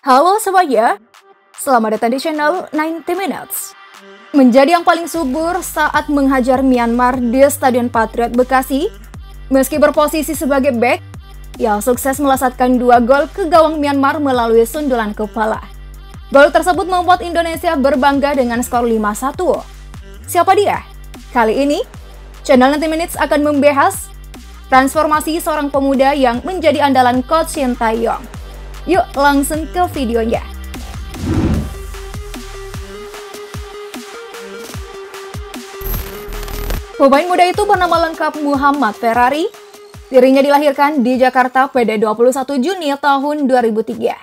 Halo semuanya, selamat datang di channel 90 Minutes. Menjadi yang paling subur saat menghajar Myanmar di Stadion Patriot Bekasi, meski berposisi sebagai bek, ia sukses melesatkan 2 gol ke gawang Myanmar melalui sundulan kepala. Gol tersebut membuat Indonesia berbangga dengan skor 5-1. Siapa dia? Kali ini, channel 90 Minutes akan membahas transformasi seorang pemuda yang menjadi andalan Coach Shin Tae-yong. Yuk langsung ke videonya. Pemain muda itu bernama lengkap Muhammad Ferrari. Dirinya dilahirkan di Jakarta pada 21 Juni tahun 2003.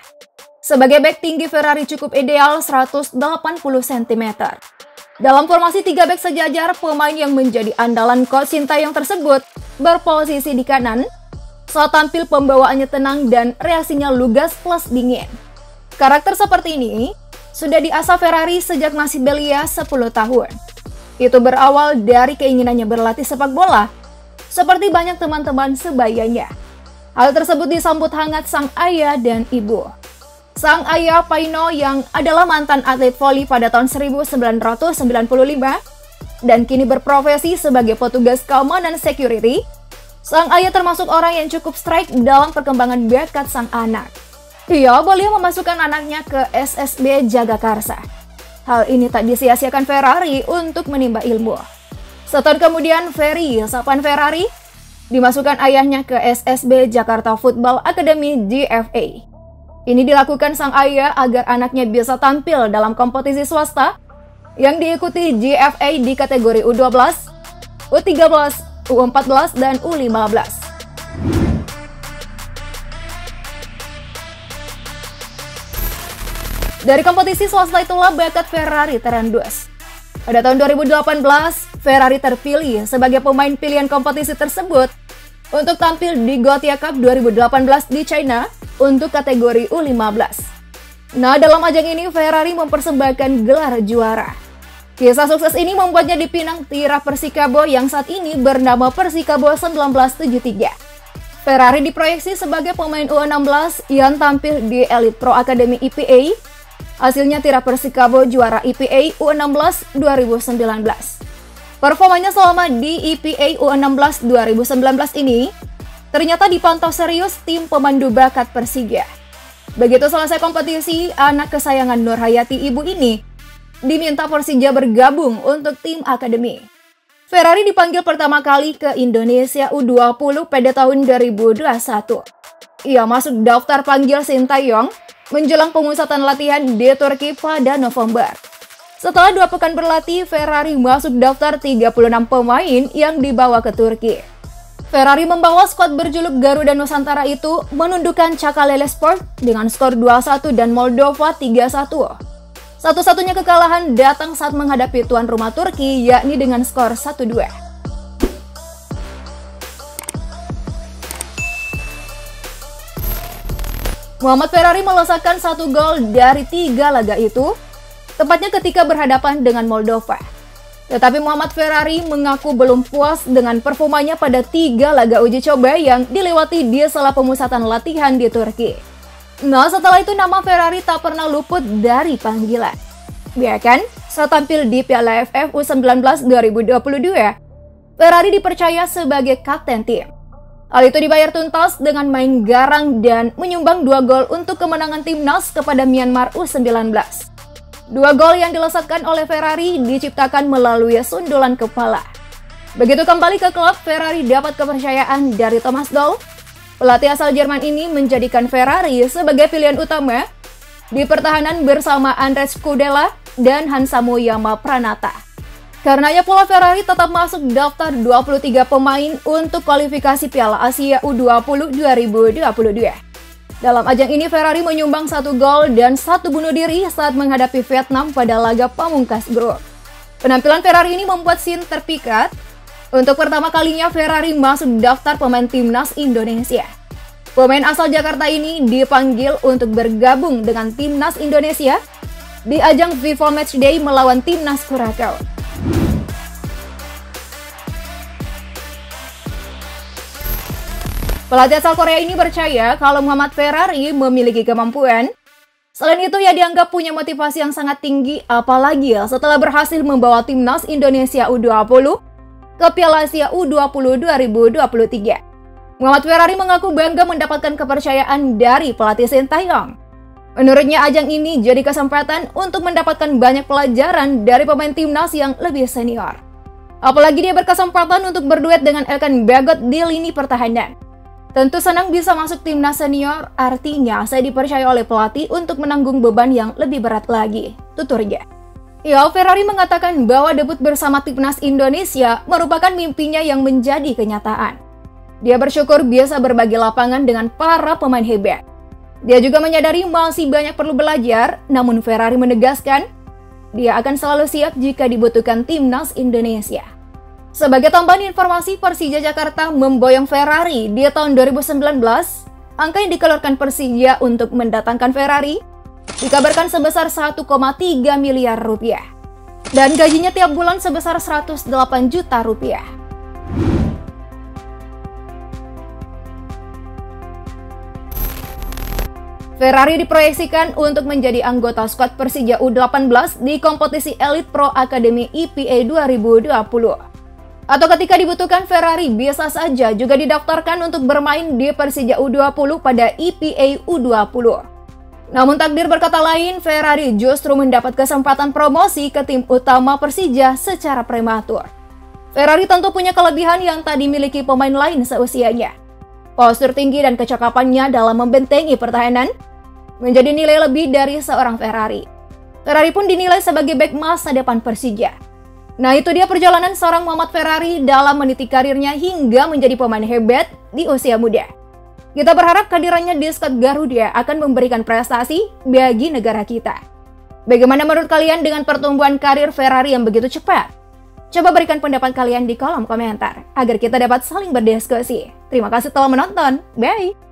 Sebagai bek, tinggi Ferrari cukup ideal 180 cm. Dalam formasi 3 bek sejajar, pemain yang menjadi andalan Coach Shin Tae-yong tersebut berposisi di kanan. Saat tampil, pembawaannya tenang dan reaksinya lugas plus dingin. Karakter seperti ini sudah diasah Ferrari sejak masih belia 10 tahun. Itu berawal dari keinginannya berlatih sepak bola, seperti banyak teman-teman sebayanya. Hal tersebut disambut hangat sang ayah dan ibu. Sang ayah, Paino, yang adalah mantan atlet voli pada tahun 1995 dan kini berprofesi sebagai petugas keamanan security. Sang ayah termasuk orang yang cukup strike dalam perkembangan bakat sang anak. Ia boleh memasukkan anaknya ke SSB Jagakarsa. Hal ini tak disia-siakan Ferrari untuk menimba ilmu. Setahun kemudian, sapaan Ferrari, dimasukkan ayahnya ke SSB Jakarta Football Academy GFA. Ini dilakukan sang ayah agar anaknya bisa tampil dalam kompetisi swasta yang diikuti GFA di kategori U12, U13, U14 dan U15. Dari kompetisi swasta itulah bakat Ferrari terendus. Pada tahun 2018, Ferrari terpilih sebagai pemain pilihan kompetisi tersebut untuk tampil di Gothia Cup 2018 di China untuk kategori U15. Nah, dalam ajang ini Ferrari mempersembahkan gelar juara. Kisah sukses ini membuatnya dipinang Tira Persikabo yang saat ini bernama Persikabo 1973. Ferrari diproyeksi sebagai pemain U16 yang tampil di Elite Pro Academy EPA. Hasilnya Tira Persikabo juara EPA U16 2019. Performanya selama di EPA U16 2019 ini ternyata dipantau serius tim pemandu bakat Persija. Begitu selesai kompetisi, anak kesayangan Nur Hayati ibu ini diminta Persija bergabung untuk tim akademi. Ferrari dipanggil pertama kali ke Indonesia U20 pada tahun 2021. Ia masuk daftar panggil Shin Tae-yong menjelang pemusatan latihan di Turki pada November. Setelah 2 pekan berlatih, Ferrari masuk daftar 36 pemain yang dibawa ke Turki. Ferrari membawa skuad berjuluk Garuda Nusantara itu menundukkan Cakalele Sport dengan skor 2-1 dan Moldova 3-1. Satu-satunya kekalahan datang saat menghadapi tuan rumah Turki, yakni dengan skor 1-2. Muhammad Ferrari melesatkan 1 gol dari 3 laga itu, tepatnya ketika berhadapan dengan Moldova. Tetapi Muhammad Ferrari mengaku belum puas dengan performanya pada 3 laga uji coba yang dilewati di sela pemusatan latihan di Turki. Nah, setelah itu nama Ferrari tak pernah luput dari panggilan. Bahkan, saat tampil di Piala AFF U19 2022, Ferrari dipercaya sebagai kapten tim. Hal itu dibayar tuntas dengan main garang dan menyumbang 2 gol untuk kemenangan timnas kepada Myanmar U19. 2 gol yang dilesatkan oleh Ferrari diciptakan melalui sundulan kepala. Begitu kembali ke klub, Ferrari dapat kepercayaan dari Thomas Doll. Pelatih asal Jerman ini menjadikan Ferrari sebagai pilihan utama di pertahanan bersama Andres Kudela dan Hansamu Yama Pranata. Karenanya pula Ferrari tetap masuk daftar 23 pemain untuk kualifikasi Piala Asia U20 2022. Dalam ajang ini Ferrari menyumbang 1 gol dan 1 bunuh diri saat menghadapi Vietnam pada laga pamungkas grup. Penampilan Ferrari ini membuat Shin terpikat. Untuk pertama kalinya Ferrari masuk daftar pemain timnas Indonesia. Pemain asal Jakarta ini dipanggil untuk bergabung dengan timnas Indonesia di ajang FIFA Matchday melawan timnas Kurakau. Pelatih asal Korea ini percaya kalau Muhammad Ferrari memiliki kemampuan Selain itu, ia dianggap punya motivasi yang sangat tinggi, apalagi setelah berhasil membawa timnas Indonesia U20 ke Piala Asia U20 2023. Muhammad Ferrari mengaku bangga mendapatkan kepercayaan dari pelatih Sintayong. Menurutnya, ajang ini jadi kesempatan untuk mendapatkan banyak pelajaran dari pemain timnas yang lebih senior. Apalagi dia berkesempatan untuk berduet dengan Elkan Bagot di lini pertahanan. Tentu senang bisa masuk timnas senior, artinya saya dipercaya oleh pelatih untuk menanggung beban yang lebih berat lagi, tuturnya. Ya, Ferrari mengatakan bahwa debut bersama timnas Indonesia merupakan mimpinya yang menjadi kenyataan. Dia bersyukur bisa berbagi lapangan dengan para pemain hebat. Dia juga menyadari masih banyak perlu belajar, namun Ferrari menegaskan dia akan selalu siap jika dibutuhkan timnas Indonesia. Sebagai tambahan informasi, Persija Jakarta memboyong Ferrari di tahun 2019. Angka yang dikeluarkan Persija untuk mendatangkan Ferrari dikabarkan sebesar 1,3 miliar rupiah. Dan gajinya tiap bulan sebesar 108 juta rupiah. Ferrari diproyeksikan untuk menjadi anggota skuad Persija U18 di kompetisi Elite Pro Academy IPA 2020. Atau ketika dibutuhkan, Ferrari bisa saja juga didaftarkan untuk bermain di Persija U20 pada IPA U20. Namun takdir berkata lain, Ferrari justru mendapat kesempatan promosi ke tim utama Persija secara prematur. Ferrari tentu punya kelebihan yang tak dimiliki pemain lain seusianya. Postur tinggi dan kecakapannya dalam membentengi pertahanan menjadi nilai lebih dari seorang Ferrari. Ferrari pun dinilai sebagai bek masa depan Persija. Nah, itu dia perjalanan seorang Muhammad Ferrari dalam meniti karirnya hingga menjadi pemain hebat di usia muda. Kita berharap kehadirannya di skuad Garuda akan memberikan prestasi bagi negara kita. Bagaimana menurut kalian dengan pertumbuhan karir Ferrari yang begitu cepat? Coba berikan pendapat kalian di kolom komentar agar kita dapat saling berdiskusi. Terima kasih telah menonton. Bye!